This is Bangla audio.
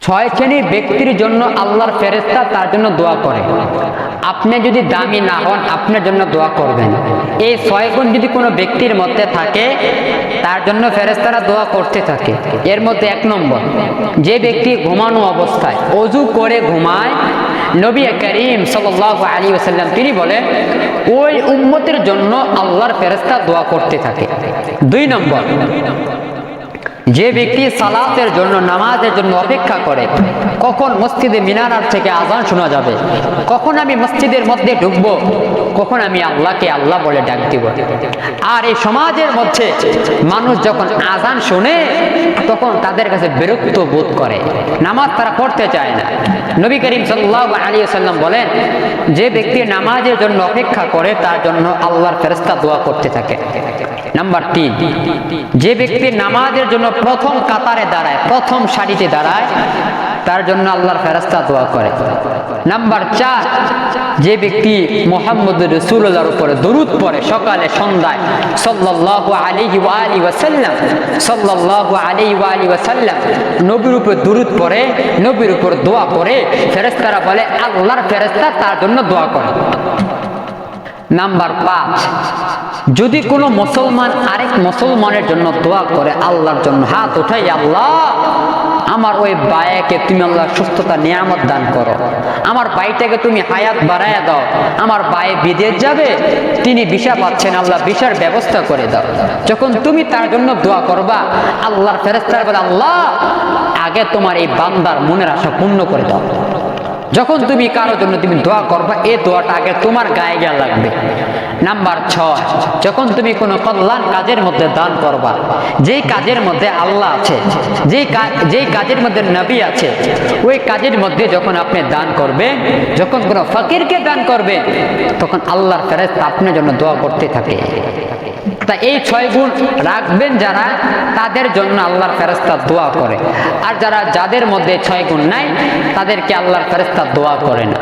ছয় শ্রেণীর ব্যক্তির জন্য আল্লাহর ফেরেশতা তার জন্য দোয়া করে। আপনি যদি দামি না হন, আপনার জন্য দোয়া করবেন। এই ছয় গুণ যদি কোনো ব্যক্তির মধ্যে থাকে, তার জন্য ফেরেশতারা দোয়া করতে থাকে। এর মধ্যে এক নম্বর, যে ব্যক্তি ঘুমানো অবস্থায় ওযু করে ঘুমায়, নবী করিম সাল্লাল্লাহু আলাইহি ওয়াসাল্লাম তিনি বলেন ওই উম্মতের জন্য আল্লাহর ফেরেশতা দোয়া করতে থাকে। দুই নম্বর, যে ব্যক্তি সালাতের জন্য, নামাজের জন্য অপেক্ষা করে, কখন মসজিদে মিনার থেকে আযান শোনা যাবে, কখন আমি মসজিদের মধ্যে ঢুকবো, কখন আমি আল্লাহকে আল্লাহ বলে ডাক দিব। আর এই সমাজের মধ্যে মানুষ যখন আযান শুনে তখন তাদের কাছে বিরক্ত বোধ করে, নামাজ তারা পড়তে চায় না। নবী করিম সাল্লাল্লাহু আলাইহি ওয়াসাল্লাম বলেন যে ব্যক্তি নামাজের জন্য অপেক্ষা করে তার জন্য আল্লাহর ফেরেশতা দোয়া করতে থাকে। নাম্বার 3, যে ব্যক্তি নামাজের জন্য প্রথম কাতারে দাঁড়ায়, প্রথম সারিতে দাঁড়ায়, তার জন্য আল্লাহর ফেরেশতা দোয়া করে। নাম্বার 4, যে ব্যক্তি মুহাম্মদুর রাসূলুল্লাহর উপরে দরুদ পড়ে সকালে সন্ধ্যায়, সাল্লাল্লাহু আলাইহি ওয়া আলিহি ওয়াসাল্লাম, সাল্লাল্লাহু আলাইহি ওয়া আলিহি ওয়াসাল্লাম, নবীর উপর দরুদ পড়ে, নবীর উপর দোয়া করে, ফেরেশতারা বলে আল্লাহর ফেরেশতা তার জন্য দোয়া করে। নাম্বার 5, যদি কোনো মুসলমান আরেক মুসলমানের জন্য দোয়া করে আল্লাহর জন্য, হাত উঠাই, আল্লাহ আমার ওই ভাইকে তুমি আল্লাহ সুস্থতা নিয়ামত দান করো, আমার ভাইটাকে তুমি হায়াত বাড়ায়া দাও, আমার ভাই বিদেশ যাবে, তিনি ভিসা পাচ্ছেন, আল্লাহ ভিসার ব্যবস্থা করে দাও। যখন তুমি তার জন্য দোয়া করবা, আল্লাহর ফেরেশতারা বলে আল্লাহ আগে তোমার এই বান্দার মনের আশা পূর্ণ করে দাও। যখন তুমি কারোর জন্য তুমি দোয়া করবা, এই দোয়াটা আগে তোমার গায়ে গিয়ে লাগবে। নাম্বার 6, যখন তুমি কোনো কল্যাণ কাজের মধ্যে দান করবা, যেই কাজের মধ্যে আল্লাহ আছে, যেই কাজের মধ্যে নবী আছে, ওই কাজের মধ্যে যখন আপনি দান করবেন, যখন কোনো ফকিরকে দান করবেন, তখন আল্লাহর ফেরেশতা আপনার জন্য দোয়া করতে থাকে। তা এই 6 গুণ রাখবেন যারা, তাদের জন্য আল্লাহর ফেরেশতা দোয়া করে। আর যাদের মধ্যে 6 গুণ নাই, তাদেরকে আল্লাহর ফেরেশতা দোয়া করে না।